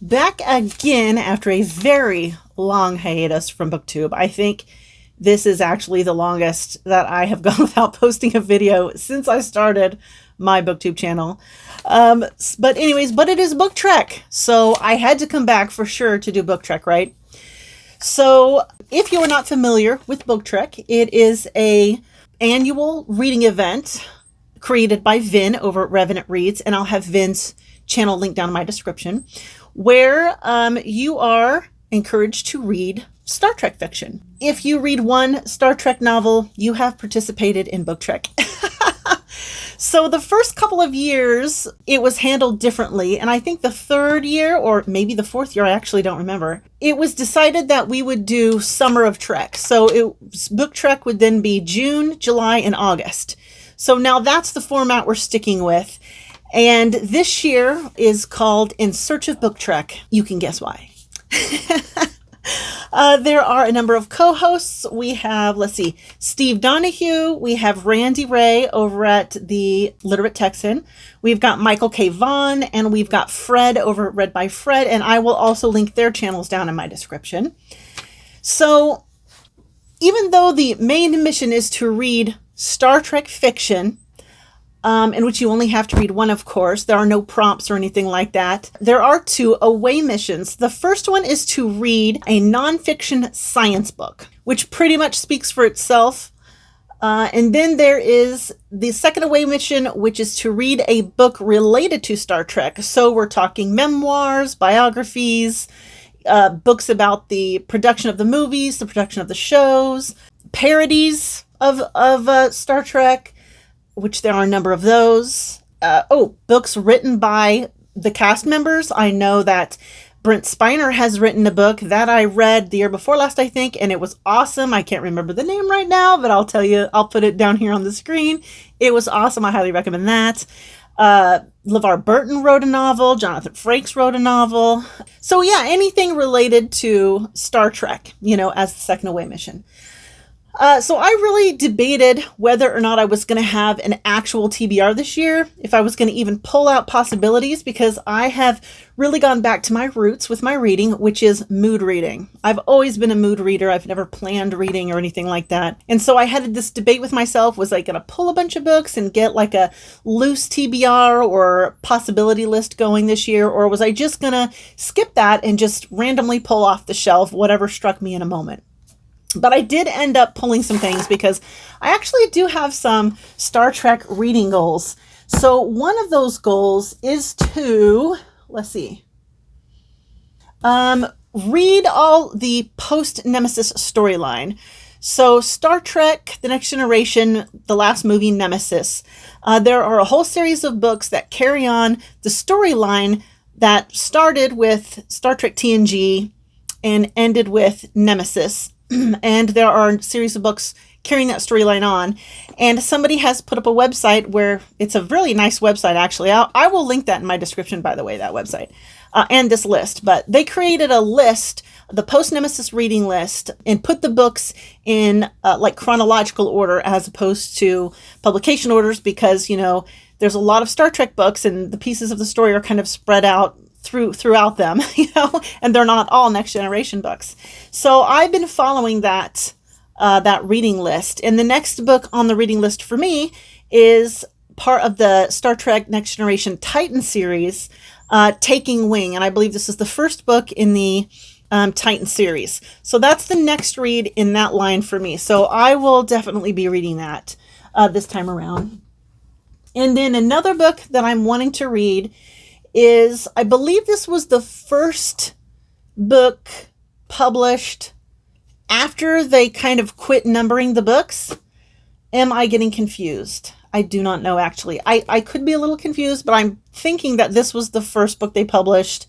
back again after a very long hiatus from BookTube. I think this is actually the longest that I have gone without posting a video since I started my BookTube channel. But it is BookTrek. So I had to come back for sure to do BookTrek, right? So if you are not familiar with BookTrek, it is a annual reading event created by Vin over at Revenant Reads, and I'll have Vin's channel linked down in my description, where you are encouraged to read Star Trek fiction. If you read one Star Trek novel, you have participated in BookTrek. So the first couple of years, it was handled differently. And I think the third year, or maybe the fourth year, I actually don't remember, it was decided that we would do Summer of Trek. So BookTrek would then be June, July, and August. So now that's the format we're sticking with. And this year is called In Search of BookTrek. You can guess why. There are a number of co-hosts. We have, Steve Donahue. We have Randy Ray over at the Literate Texan. We've got Michael K. Vaughn, and we've got Fred over at Read by Fred, and I will also link their channels down in my description. So even though the main mission is to read Star Trek fiction, in which you only have to read one, of course. There are no prompts or anything like that. There are two away missions. The first one is to read a nonfiction science book, which pretty much speaks for itself. And then there is the second away mission, which is to read a book related to Star Trek. So we're talking memoirs, biographies, books about the production of the movies, the production of the shows, parodies of Star Trek, which there are a number of those. Books written by the cast members. I know that Brent Spiner has written a book that I read the year before last, I think, and it was awesome. I can't remember the name right now, but I'll tell you, I'll put it down here on the screen. It was awesome. I highly recommend that. LeVar Burton wrote a novel. Jonathan Frakes wrote a novel. So yeah, anything related to Star Trek, as the second away mission. So I really debated whether or not I was going to have an actual TBR this year, if I was going to even pull out possibilities, because I have really gone back to my roots with my reading, which is mood reading. I've always been a mood reader. I've never planned reading or anything like that. And so I had this debate with myself. Was I going to pull a bunch of books and get like a loose TBR or possibility list going this year? Or was I just going to skip that and just randomly pull off the shelf whatever struck me in a moment? But I did end up pulling some things because I actually do have some Star Trek reading goals. So one of those goals is to, read all the post-Nemesis storyline. So Star Trek, The Next Generation, the last movie, Nemesis. There are a whole series of books that carry on the storyline that started with Star Trek TNG and ended with Nemesis. And there are a series of books carrying that storyline on. And somebody has put up a website where it's a really nice website, actually. I will link that in my description, by the way, that website, and this list. But they created a list, the post-Nemesis reading list, and put the books in chronological order as opposed to publication orders because, there's a lot of Star Trek books and the pieces of the story are kind of spread out throughout them, and they're not all Next Generation books. So I've been following that reading list. And the next book on the reading list for me is part of the Star Trek Next Generation Titan series, Taking Wing. And I believe this is the first book in the Titan series. So that's the next read in that line for me. So I will definitely be reading that this time around. And then another book that I'm wanting to read is, I believe this was the first book published after they kind of quit numbering the books. Am I getting confused? I do not know, actually. I could be a little confused, but I'm thinking that this was the first book they published,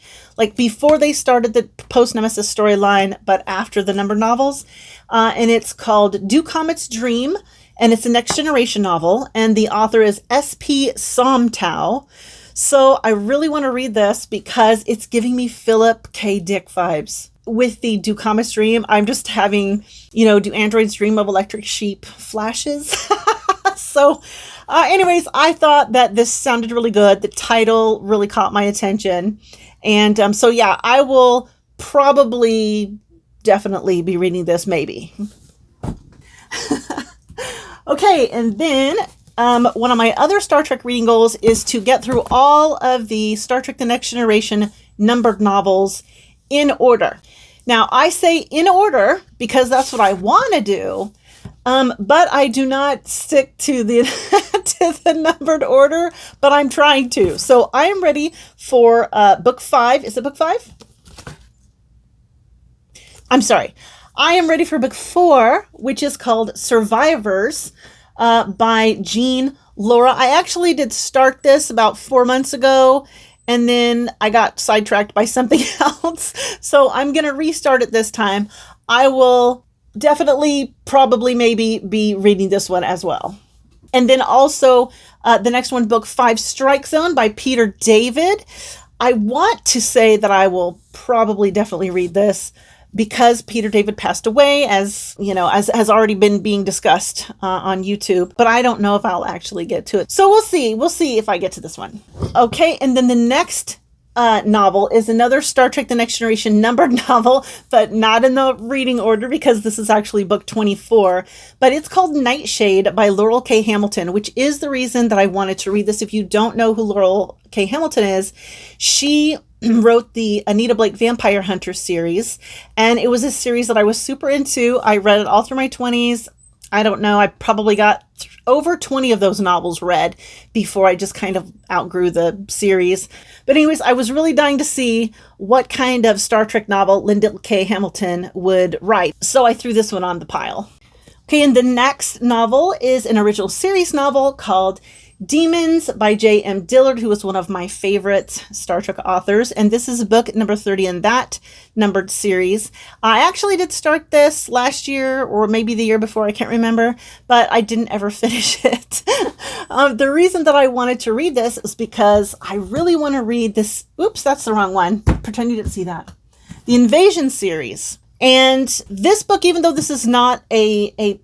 before they started the post-Nemesis storyline, but after the numbered novels. And it's called Do Comets Dream, and it's a Next Generation novel, and the author is S.P. Somtow. So I really want to read this because it's giving me Philip K. Dick vibes. With the Do Comets Dream, I'm just having, Do Androids Dream of Electric Sheep flashes. So anyways, I thought that this sounded really good. The title really caught my attention. And so, yeah, I will probably definitely be reading this, maybe. Okay, and then one of my other Star Trek reading goals is to get through all of the Star Trek The Next Generation numbered novels in order. Now, I say in order because that's what I want to do, but I do not stick to the to the numbered order, but I'm trying to. So I am ready for book 5. Is it book 5? I'm sorry. I am ready for book 4, which is called Survivors by Jean Laura. I actually did start this about 4 months ago, and then I got sidetracked by something else. So I'm going to restart it this time. I will definitely, probably, maybe be reading this one as well. And then also the next one, book 5, Strike Zone by Peter David. I want to say that I will probably definitely read this because Peter David passed away, as you know, as has already been being discussed on YouTube, but I don't know if I'll actually get to it. So we'll see. We'll see if I get to this one. Okay, and then the next novel is another Star Trek The Next Generation numbered novel, but not in the reading order because this is actually book 24, but it's called Nightshade by Laurel K. Hamilton, which is the reason that I wanted to read this. If you don't know who Laurel K. Hamilton is, she wrote the Anita Blake Vampire Hunter series, and it was a series that I was super into. I read it all through my 20s. I don't know, I probably got over 20 of those novels read before I just kind of outgrew the series. But anyways, I was really dying to see what kind of Star Trek novel Linda K. Hamilton would write. So I threw this one on the pile. Okay, and the next novel is an original series novel called Demons by J.M. Dillard, who is one of my favorite Star Trek authors. And this is book number 30 in that numbered series. I actually did start this last year or maybe the year before, I can't remember, but I didn't ever finish it. The reason that I wanted to read this is because I really want to read this. Oops, that's the wrong one. Pretend you didn't see that. The Invasion series. And this book, even though this is not a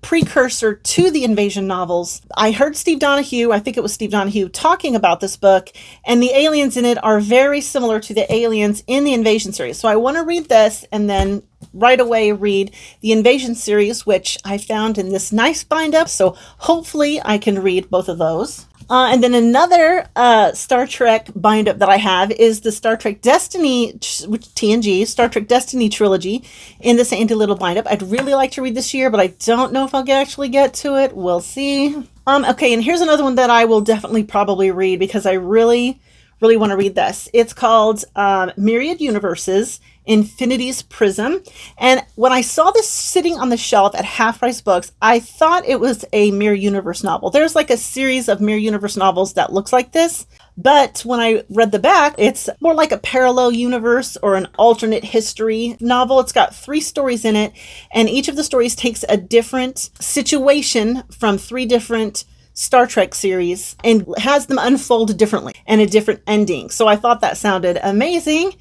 precursor to the Invasion novels, I heard Steve Donahue, I think it was Steve Donahue, talking about this book, and the aliens in it are very similar to the aliens in the Invasion series. So I want to read this and then right away read the Invasion series, which I found in this nice bind-up. So hopefully I can read both of those. And then another Star Trek bind-up that I have is the Star Trek Destiny, TNG, Star Trek Destiny trilogy in this Handy Little bind-up. I'd really like to read this year, but I don't know if I'll actually get to it. We'll see. Okay, and here's another one that I will definitely probably read because I really want to read this. It's called Myriad Universes, Infinity's Prism. And when I saw this sitting on the shelf at Half Price Books, I thought it was a Mirror Universe novel. There's like a series of Mirror Universe novels that looks like this. But when I read the back, it's more like a parallel universe or an alternate history novel. It's got 3 stories in it, and each of the stories takes a different situation from 3 different Star Trek series and has them unfold differently and a different ending. So I thought that sounded amazing,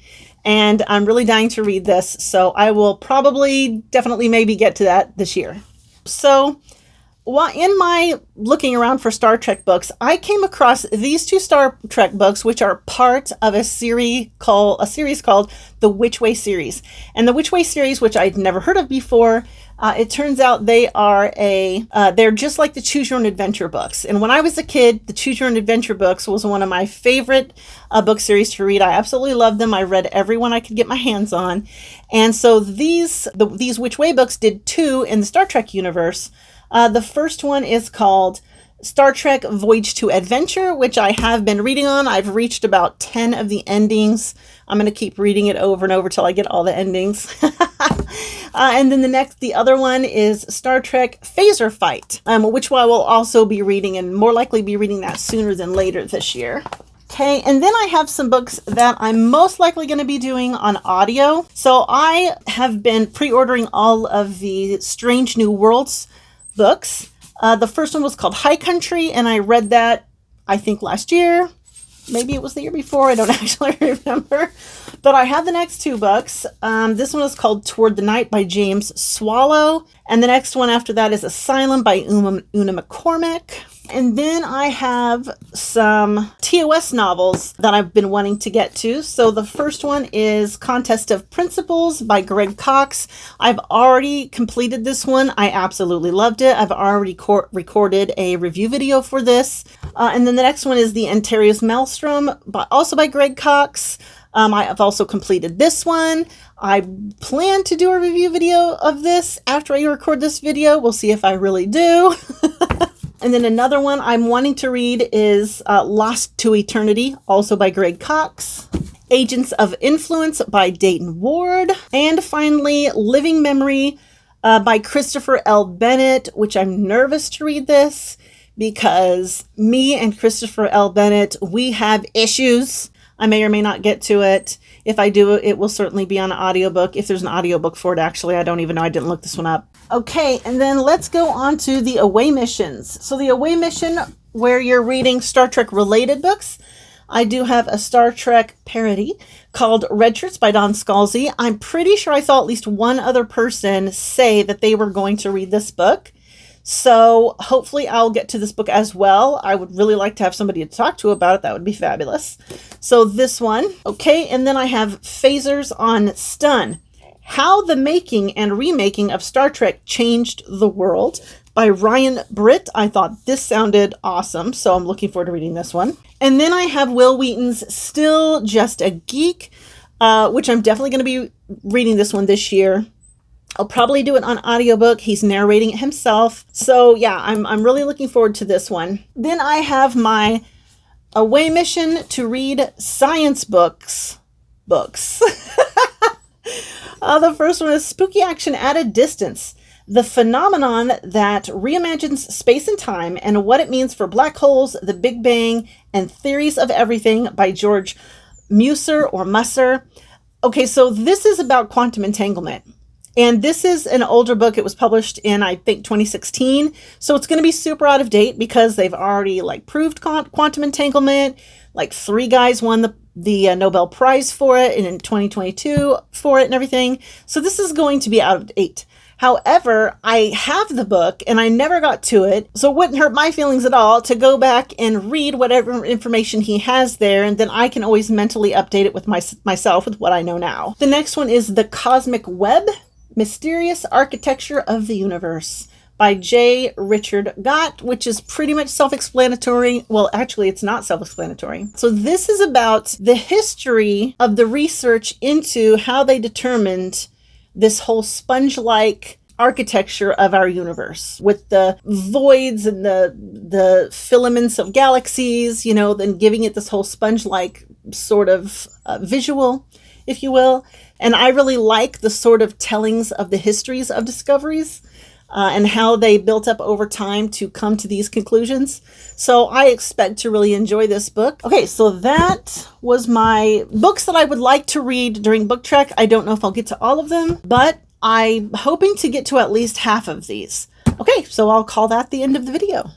and I'm really dying to read this. So I will probably, definitely, maybe get to that this year. So while in my looking around for Star Trek books, I came across these 2 Star Trek books, which are part of a series called the Which Way series. And the Which Way series, which I'd never heard of before, it turns out they are they're just like the Choose Your Own Adventure books. And when I was a kid, the Choose Your Own Adventure books was one of my favorite book series to read. I absolutely loved them. I read every one I could get my hands on. And so these Which Way books did 2 in the Star Trek universe. The first one is called Star Trek Voyage to Adventure, which I have been reading on. I've reached about 10 of the endings. I'm going to keep reading it over and over till I get all the endings. And then the other one is Star Trek Phaser Fight, which I will also be reading, and more likely be reading that sooner than later this year. Okay, and then I have some books that I'm most likely going to be doing on audio. So I have been pre-ordering all of the Strange New Worlds books. The first one was called High Country, and I read that, I think, last year. Maybe it was the year before. I don't actually remember. But I have the next 2 books. This one is called Toward the Night by James Swallow. And the next one after that is Asylum by Una McCormick. And then I have some TOS novels that I've been wanting to get to. So the first one is Contest of Principles by Greg Cox. I've already completed this one. I absolutely loved it. I've already recorded a review video for this. And then the next one is The Antarius Maelstrom, also by Greg Cox. I have also completed this one. I plan to do a review video of this after I record this video. We'll see if I really do. And then another one I'm wanting to read is Lost to Eternity, also by Greg Cox. Agents of Influence by Dayton Ward. And finally, Living Memory by Christopher L. Bennett, which I'm nervous to read this because me and Christopher L. Bennett, we have issues. I may or may not get to it. If I do, it will certainly be on an audiobook. If there's an audiobook for it, actually, I don't even know. I didn't look this one up. Okay, and then let's go on to the away missions. So the away mission where you're reading Star Trek related books. I do have a Star Trek parody called Red Shirts by Don Scalzi. I'm pretty sure I saw at least one other person say that they were going to read this book. So hopefully I'll get to this book as well. I would really like to have somebody to talk to about it. That would be fabulous. So this one. Okay, and then I have Phasers on Stun. How the Making and Remaking of Star Trek Changed the World by Ryan Britt. I thought this sounded awesome, so I'm looking forward to reading this one. And then I have Will Wheaton's Still Just a Geek, which I'm definitely going to be reading this one this year. I'll probably do it on audiobook. He's narrating it himself. So yeah, I'm really looking forward to this one. Then I have my away mission to read science books. The first one is Spooky Action at a Distance. The Phenomenon That Reimagines Space and Time and What It Means for Black Holes, the Big Bang, and Theories of Everything by George Musser. Okay, so this is about quantum entanglement. And this is an older book. It was published in, I think, 2016. So it's going to be super out of date because they've already proved quantum entanglement. 3 guys won the Nobel Prize for it and in 2022 for it and everything. So this is going to be out of date. However, I have the book and I never got to it, so it wouldn't hurt my feelings at all to go back and read whatever information he has there, and then I can always mentally update it with myself with what I know now. The next one is The Cosmic Web, Mysterious Architecture of the Universe by J. Richard Gott, which is pretty much self-explanatory. Well, actually, it's not self-explanatory. So this is about the history of the research into how they determined this whole sponge-like architecture of our universe with the voids and the filaments of galaxies, then giving it this whole sponge-like sort of visual, if you will. And I really like the sort of tellings of the histories of discoveries and how they built up over time to come to these conclusions. So I expect to really enjoy this book. Okay, so that was my books that I would like to read during BookTrek. I don't know if I'll get to all of them, but I'm hoping to get to at least half of these. Okay, so I'll call that the end of the video.